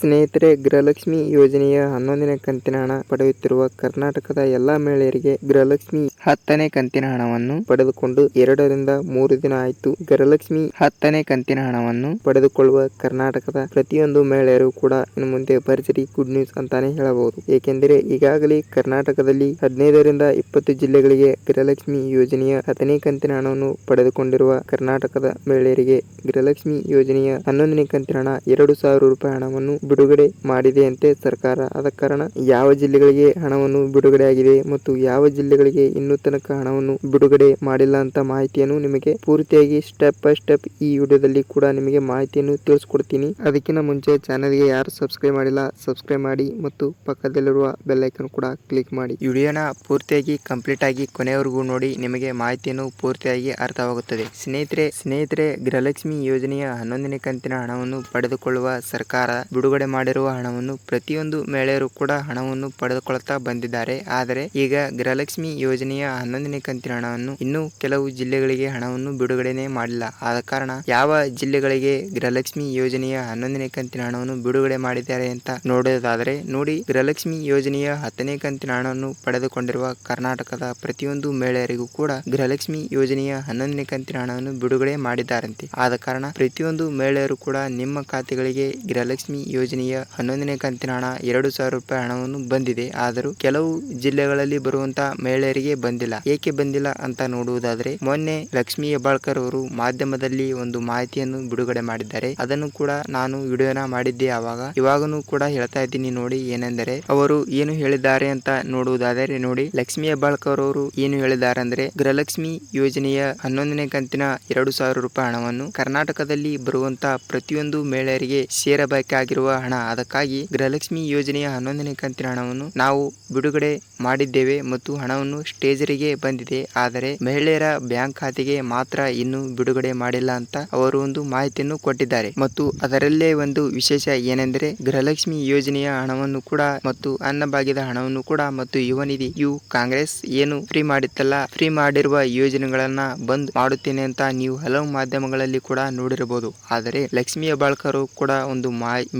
ಸ್ನೇಹಿತರೆ, ಗೃಹಲಕ್ಷ್ಮಿ ಯೋಜನೆಯ 11ನೇ ಕಂತಿನ ಹಣ ಪಡೆಯುತ್ತಿರುವ ಕರ್ನಾಟಕದ ಎಲ್ಲಾ ಮಹಿಳೆಯರಿಗೆ ಗೃಹಲಕ್ಷ್ಮಿ 10ನೇ ಕಂತಿನ ಹಣವನ್ನು ಪಡೆದುಕೊಂಡು 2 ರಿಂದ 3 ದಿನ ಆಯಿತು. ಗೃಹಲಕ್ಷ್ಮಿ 10ನೇ ಕಂತಿನ ಹಣವನ್ನು ಪಡೆದುಕೊಳ್ಳುವ ಕರ್ನಾಟಕದ ಪ್ರತಿಯೊಂದು ಮಹಿಳೆಯರು ಕೂಡ ಇನ್ನು ಮುಂದೆ ಭರ್ಜರಿ ಗುಡ್ ನ್ಯೂಸ್ ಅಂತಾನೆ ಹೇಳಬಹುದು. ಏಕೆಂದರೆ ಈಗಾಗಲೇ ಕರ್ನಾಟಕದಲ್ಲಿ 15 ರಿಂದ 20 ಜಿಲ್ಲೆಗಳಿಗೆ ಗೃಹಲಕ್ಷ್ಮಿ ಯೋಜನೆಯ 10ನೇ ಕಂತಿನ ಹಣವನ್ನು ಪಡೆದುಕೊಂಡಿರುವ ಕರ್ನಾಟಕದ ಮಹಿಳೆಯರಿಗೆ ಗೃಹಲಕ್ಷ್ಮಿ ಯೋಜನೆಯ 11ನೇ ಕಂತಿನ ಹಣ 2,000 ರೂಪಾಯಿ ಹಣವನ್ನು ಬಿಡುಗಡೆ ಮಾಡಿದೆಯಂತೆ ಸರ್ಕಾರ. ಆದ ಕಾರಣ ಯಾವ ಜಿಲ್ಲೆಗಳಿಗೆ ಹಣವನ್ನು ಬಿಡುಗಡೆ ಆಗಿದೆ ಮತ್ತು ಯಾವ ಜಿಲ್ಲೆಗಳಿಗೆ ಇನ್ನೂ ತನಕ ಹಣವನ್ನು ಬಿಡುಗಡೆ ಮಾಡಿಲ್ಲ ಅಂತ ಮಾಹಿತಿಯನ್ನು ನಿಮಗೆ ಪೂರ್ತಿಯಾಗಿ ಸ್ಟೆಪ್ ಬೈ ಸ್ಟೆಪ್ ಈ ವಿಡಿಯೋದಲ್ಲಿ ಕೂಡ ನಿಮಗೆ ಮಾಹಿತಿಯನ್ನು ತಿಳಿಸ್ಕೊಡ್ತೀನಿ. ಅದಕ್ಕಿಂತ ಮುಂಚೆ ಚಾನೆಲ್ಗೆ ಯಾರು ಸಬ್ಸ್ಕ್ರೈಬ್ ಮಾಡಿಲ್ಲ ಸಬ್ಸ್ಕ್ರೈಬ್ ಮಾಡಿ ಮತ್ತು ಪಕ್ಕದಲ್ಲಿರುವ ಬೆಲ್ ಐಕಾನ್ ಕೂಡ ಕ್ಲಿಕ್ ಮಾಡಿ. ವಿಡಿಯೋನ ಪೂರ್ತಿಯಾಗಿ ಕಂಪ್ಲೀಟ್ ಆಗಿ ಕೊನೆಯವರೆಗೂ ನೋಡಿ, ನಿಮಗೆ ಮಾಹಿತಿಯನ್ನು ಪೂರ್ತಿಯಾಗಿ ಅರ್ಥವಾಗುತ್ತದೆ. ಸ್ನೇಹಿತರೆ, ಗೃಹಲಕ್ಷ್ಮಿ ಯೋಜನೆಯ 11ನೇ ಕಂತಿನ ಹಣವನ್ನು ಪಡೆದುಕೊಳ್ಳುವ ಸರ್ಕಾರ ಬಿಡುಗಡೆ ಮಾಡಿರುವ ಹಣವನ್ನು ಪ್ರತಿಯೊಂದು ಮಹಿಳೆಯರು ಕೂಡ ಹಣವನ್ನು ಪಡೆದುಕೊಳ್ಳುತ್ತಾ ಬಂದಿದ್ದಾರೆ. ಆದರೆ ಈಗ ಗೃಹಲಕ್ಷ್ಮಿ ಯೋಜನೆಯ 11ನೇ ಕಂತಿನ ಹಣವನ್ನು ಇನ್ನೂ ಕೆಲವು ಜಿಲ್ಲೆಗಳಿಗೆ ಹಣವನ್ನು ಬಿಡುಗಡೆನೆ ಮಾಡಿಲ್ಲ. ಆದ ಕಾರಣ ಯಾವ ಜಿಲ್ಲೆಗಳಿಗೆ ಗೃಹಲಕ್ಷ್ಮಿ ಯೋಜನೆಯ 11ನೇ ಕಂತಿನ ಹಣವನ್ನು ಬಿಡುಗಡೆ ಮಾಡಿದ್ದಾರೆ ಅಂತ ನೋಡೋದಾದರೆ ನೋಡಿ, ಗೃಹಲಕ್ಷ್ಮಿ ಯೋಜನೆಯ 10ನೇ ಕಂತಿನ ಹಣವನ್ನು ಪಡೆದುಕೊಂಡಿರುವ ಕರ್ನಾಟಕದ ಪ್ರತಿಯೊಂದು ಮಹಿಳೆಯರಿಗೂ ಕೂಡ ಗೃಹಲಕ್ಷ್ಮಿ ಯೋಜನೆಯ 11ನೇ ಕಂತಿನ ಹಣವನ್ನು ಬಿಡುಗಡೆ ಮಾಡಿದ್ದಾರಂತೆ. ಆದ ಕಾರಣ ಪ್ರತಿಯೊಂದು ಮಹಿಳೆಯರು ಕೂಡ ನಿಮ್ಮ ಖಾತೆಗಳಿಗೆ ಗೃಹಲಕ್ಷ್ಮಿ ಯೋಜನೆಯ 11ನೇ ಕಂತಿನ ಹಣ 2,000 ರೂಪಾಯಿ ಹಣವನ್ನು ಬಂದಿದೆ. ಆದರೂ ಕೆಲವು ಜಿಲ್ಲೆಗಳಲ್ಲಿ ಬರುವಂತಹ ಮಹಿಳೆಯರಿಗೆ ಬಂದಿಲ್ಲ. ಏಕೆ ಬಂದಿಲ್ಲ ಅಂತ ನೋಡುವುದಾದ್ರೆ, ಮೊನ್ನೆ ಲಕ್ಷ್ಮೀ ಹೆಬ್ಬಾಳ್ಕರ್ ಅವರು ಮಾಧ್ಯಮದಲ್ಲಿ ಒಂದು ಮಾಹಿತಿಯನ್ನು ಬಿಡುಗಡೆ ಮಾಡಿದ್ದಾರೆ. ಅದನ್ನು ಕೂಡ ನಾನು ವಿಡಿಯೋನ ಮಾಡಿದ್ದೆ ಇವಾಗನೂ ಕೂಡ ಹೇಳ್ತಾ ಇದ್ದೀನಿ ನೋಡಿ. ಏನೆಂದರೆ ಅವರು ಏನು ಹೇಳಿದ್ದಾರೆ ಅಂತ ನೋಡುವುದಾದರೆ ನೋಡಿ, ಲಕ್ಷ್ಮೀ ಹೆಬ್ಬಾಳ್ಕರ್ ಅವರು ಏನು ಹೇಳಿದ್ದಾರೆ ಅಂದ್ರೆ, ಗೃಹಲಕ್ಷ್ಮಿ ಯೋಜನೆಯ 11ನೇ ಕಂತಿನ 2,000 ರೂಪಾಯಿ ಹಣವನ್ನು ಕರ್ನಾಟಕದಲ್ಲಿ ಬರುವಂತಹ ಪ್ರತಿಯೊಂದು ಮಹಿಳೆಯರಿಗೆ ಸೇರಬೇಕಾಗಿರುವ ಹಣ. ಅದಕ್ಕಾಗಿ ಗೃಹಲಕ್ಷ್ಮಿ ಯೋಜನೆಯ 11ನೇ ಕಂತಿನ ಹಣವನ್ನು ನಾವು ಬಿಡುಗಡೆ ಮಾಡಿದ್ದೇವೆ ಮತ್ತು ಹಣವನ್ನು ಸ್ಟೇಜರಿಗೆ ಬಂದಿದೆ. ಆದರೆ ಮಹಿಳೆಯರ ಬ್ಯಾಂಕ್ ಖಾತೆಗೆ ಮಾತ್ರ ಇನ್ನೂ ಬಿಡುಗಡೆ ಮಾಡಿಲ್ಲ ಅಂತ ಅವರು ಒಂದು ಮಾಹಿತಿಯನ್ನು ಕೊಟ್ಟಿದ್ದಾರೆ. ಮತ್ತು ಅದರಲ್ಲೇ ಒಂದು ವಿಶೇಷ ಏನೆಂದರೆ, ಗೃಹಲಕ್ಷ್ಮಿ ಯೋಜನೆಯ ಹಣವನ್ನು ಕೂಡ ಮತ್ತು ಅನ್ನಭಾಗ್ಯದ ಹಣವನ್ನು ಕೂಡ ಮತ್ತು ಯುವ ನಿಧಿ ಇವು ಕಾಂಗ್ರೆಸ್ ಏನು ಫ್ರೀ ಮಾಡಿತ್ತಲ್ಲ, ಫ್ರೀ ಮಾಡಿರುವ ಯೋಜನೆಗಳನ್ನ ಬಂದ್ ಮಾಡುತ್ತೇನೆ ಅಂತ ನೀವು ಹಲವು ಮಾಧ್ಯಮಗಳಲ್ಲಿ ಕೂಡ ನೋಡಿರಬಹುದು. ಆದರೆ ಲಕ್ಷ್ಮೀ ಹೆಬ್ಬಾಳ್ಕರ್ ಕೂಡ ಒಂದು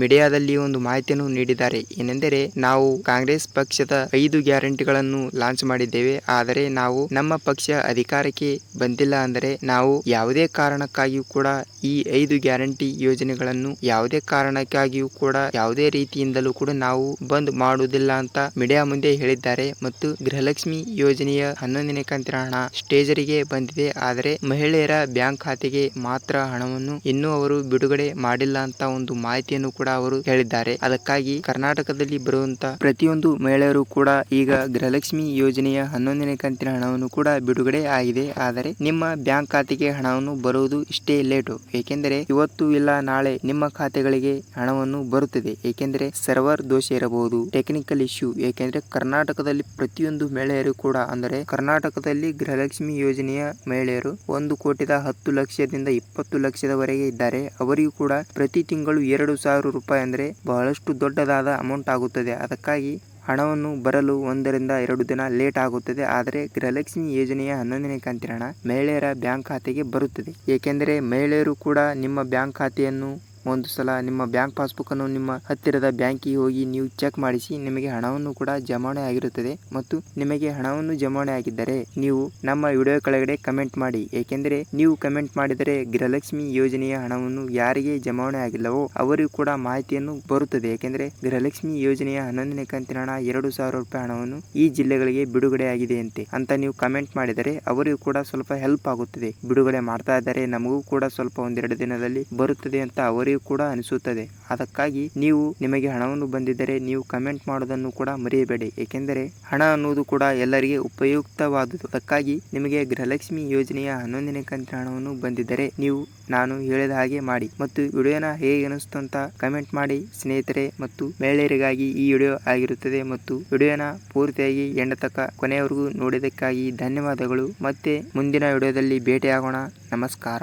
ಮೀಡಿಯಾದಲ್ಲಿ ಒಂದು ಮಾಹಿತಿಯನ್ನು ನೀಡಿದ್ದಾರೆ. ಏನೆಂದರೆ, ನಾವು ಕಾಂಗ್ರೆಸ್ ಪಕ್ಷದ 5 ಗ್ಯಾರಂಟಿಗಳನ್ನು ಲಾಂಚ್ ಮಾಡಿದ್ದೇವೆ. ಆದರೆ ನಾವು ನಮ್ಮ ಪಕ್ಷ ಅಧಿಕಾರಕ್ಕೆ ಬಂದಿಲ್ಲ ಅಂದರೆ ನಾವು ಯಾವುದೇ ಕಾರಣಕ್ಕಾಗಿಯೂ ಕೂಡ ಈ 5 ಗ್ಯಾರಂಟಿ ಯೋಜನೆಗಳನ್ನು ಯಾವುದೇ ಕಾರಣಕ್ಕಾಗಿಯೂ ಕೂಡ ಯಾವುದೇ ರೀತಿಯಿಂದಲೂ ಕೂಡ ನಾವು ಬಂದ್ ಮಾಡುವುದಿಲ್ಲ ಅಂತ ಮೀಡಿಯಾ ಮುಂದೆ ಹೇಳಿದ್ದಾರೆ. ಮತ್ತು ಗೃಹಲಕ್ಷ್ಮಿ ಯೋಜನೆಯ 11ನೇ ಕಂತಿನ ಹಣ ಸ್ಟೇಜರಿಗೆ ಬಂದಿದೆ. ಆದರೆ ಮಹಿಳೆಯರ ಬ್ಯಾಂಕ್ ಖಾತೆಗೆ ಮಾತ್ರ ಹಣವನ್ನು ಇನ್ನೂ ಅವರು ಬಿಡುಗಡೆ ಮಾಡಿಲ್ಲ ಅಂತ ಒಂದು ಮಾಹಿತಿಯನ್ನು ಕೂಡ ಅವರು ಹೇಳಿದ್ದಾರೆ. ಅದಕ್ಕಾಗಿ ಕರ್ನಾಟಕದಲ್ಲಿ ಬರುವಂತಹ ಪ್ರತಿಯೊಂದು ಮಹಿಳೆಯರು ಕೂಡ ಈಗ ಗೃಹಲಕ್ಷ್ಮಿ ಯೋಜನೆಯ 11ನೇ ಕಂತಿನ ಹಣವನ್ನು ಕೂಡ ಬಿಡುಗಡೆ ಆಗಿದೆ. ಆದರೆ ನಿಮ್ಮ ಬ್ಯಾಂಕ್ ಖಾತೆಗೆ ಹಣವನ್ನು ಬರುವುದು ಇಷ್ಟೇ ಲೇಟು. ಏಕೆಂದರೆ ಇವತ್ತು ಇಲ್ಲ ನಾಳೆ ನಿಮ್ಮ ಖಾತೆಗಳಿಗೆ ಹಣವನ್ನು ಬರುತ್ತದೆ. ಏಕೆಂದರೆ ಸರ್ವರ್ ದೋಷ ಇರಬಹುದು, ಟೆಕ್ನಿಕಲ್ ಇಶ್ಯೂ. ಏಕೆಂದ್ರೆ ಕರ್ನಾಟಕದಲ್ಲಿ ಪ್ರತಿಯೊಂದು ಮಹಿಳೆಯರು ಕೂಡ, ಅಂದರೆ ಕರ್ನಾಟಕದಲ್ಲಿ ಗೃಹಲಕ್ಷ್ಮಿ ಯೋಜನೆಯ ಮಹಿಳೆಯರು 1,10,00,000 ಲಕ್ಷದಿಂದ 20 ಲಕ್ಷದವರೆಗೆ ಇದ್ದಾರೆ. ಅವರಿಗೂ ಕೂಡ ಪ್ರತಿ ತಿಂಗಳು 2,000 ರೂಪಾಯಿ ಅಂದ್ರೆ ಬಹಳಷ್ಟು ದೊಡ್ಡದಾದ ಅಮೌಂಟ್ ಆಗುತ್ತದೆ. ಅದಕ್ಕಾಗಿ ಹಣವನ್ನು ಬರಲು 1 ರಿಂದ 2 ದಿನ ಲೇಟ್ ಆಗುತ್ತದೆ. ಆದರೆ ಗೃಹಲಕ್ಷ್ಮಿ ಯೋಜನೆಯ 11ನೇ ಕಂತಿನ ಹಣ ಮಹಿಳೆಯರ ಬ್ಯಾಂಕ್ ಖಾತೆಗೆ ಬರುತ್ತದೆ. ಏಕೆಂದರೆ ಮಹಿಳೆಯರು ಕೂಡ ನಿಮ್ಮ ಬ್ಯಾಂಕ್ ಖಾತೆಯನ್ನು ಒಂದು ಸಲ ನಿಮ್ಮ ಬ್ಯಾಂಕ್ ಪಾಸ್ಬುಕ್ ಅನ್ನು ನಿಮ್ಮ ಹತ್ತಿರದ ಬ್ಯಾಂಕಿಗೆ ಹೋಗಿ ನೀವು ಚೆಕ್ ಮಾಡಿಸಿ, ನಿಮಗೆ ಹಣವನ್ನು ಕೂಡ ಜಮಾವಣೆ ಆಗಿರುತ್ತದೆ. ಮತ್ತು ನಿಮಗೆ ಹಣವನ್ನು ಜಮಾವಣೆ ಆಗಿದ್ದರೆ ನೀವು ನಮ್ಮ ವಿಡಿಯೋ ಕೆಳಗಡೆ ಕಮೆಂಟ್ ಮಾಡಿ. ಏಕೆಂದರೆ ನೀವು ಕಮೆಂಟ್ ಮಾಡಿದರೆ ಗೃಹಲಕ್ಷ್ಮಿ ಯೋಜನೆಯ ಹಣವನ್ನು ಯಾರಿಗೆ ಜಮಾವಣೆ ಆಗಿಲ್ಲವೋ ಅವರಿಗೂ ಕೂಡ ಮಾಹಿತಿಯನ್ನು ಬರುತ್ತದೆ. ಏಕೆಂದರೆ ಗೃಹಲಕ್ಷ್ಮಿ ಯೋಜನೆಯ 11ನೇ ಕಂತಿನ ಹಣ 2,000 ರೂಪಾಯಿ ಹಣವನ್ನು ಈ ಜಿಲ್ಲೆಗಳಿಗೆ ಬಿಡುಗಡೆ ಆಗಿದೆಯಂತೆ ಅಂತ ನೀವು ಕಮೆಂಟ್ ಮಾಡಿದರೆ ಅವರಿಗೂ ಕೂಡ ಸ್ವಲ್ಪ ಹೆಲ್ಪ್ ಆಗುತ್ತದೆ. ಬಿಡುಗಡೆ ಮಾಡ್ತಾ ಇದ್ದಾರೆ, ನಮಗೂ ಕೂಡ ಸ್ವಲ್ಪ 1-2 ದಿನದಲ್ಲಿ ಬರುತ್ತದೆ ಅಂತ ಅವರಿಗೂ ಕೂಡ ಅನಿಸುತ್ತದೆ. ಅದಕ್ಕಾಗಿ ನೀವು ನಿಮಗೆ ಹಣವನ್ನು ಬಂದಿದ್ದರೆ ನೀವು ಕಮೆಂಟ್ ಮಾಡೋದನ್ನು ಕೂಡ ಮರೆಯಬೇಡಿ. ಏಕೆಂದರೆ ಹಣ ಅನ್ನುವುದು ಕೂಡ ಎಲ್ಲರಿಗೆ ಉಪಯುಕ್ತವಾದುದು. ಅದಕ್ಕಾಗಿ ನಿಮಗೆ ಗೃಹಲಕ್ಷ್ಮಿ ಯೋಜನೆಯ 11ನೇ ಕಂತಿನ ಹಣವನ್ನು ಬಂದಿದ್ದರೆ ನೀವು ನಾನು ಹೇಳಿದ ಹಾಗೆ ಮಾಡಿ. ಮತ್ತು ವಿಡಿಯೋನ ಹೇಗೆ ಅನಿಸ್ತು ಅಂತ ಕಮೆಂಟ್ ಮಾಡಿ ಸ್ನೇಹಿತರೆ. ಮತ್ತು ಮಹಿಳೆಯರಿಗಾಗಿ ಈ ವಿಡಿಯೋ ಆಗಿರುತ್ತದೆ. ಮತ್ತು ವಿಡಿಯೋನ ಪೂರ್ತಿಯಾಗಿ ಎಂಡ್ ತನಕ ಕೊನೆಯವರೆಗೂ ನೋಡಿದ್ದಕ್ಕಾಗಿ ಧನ್ಯವಾದಗಳು. ಮತ್ತೆ ಮುಂದಿನ ವಿಡಿಯೋದಲ್ಲಿ ಭೇಟಿಯಾಗೋಣ. ನಮಸ್ಕಾರ.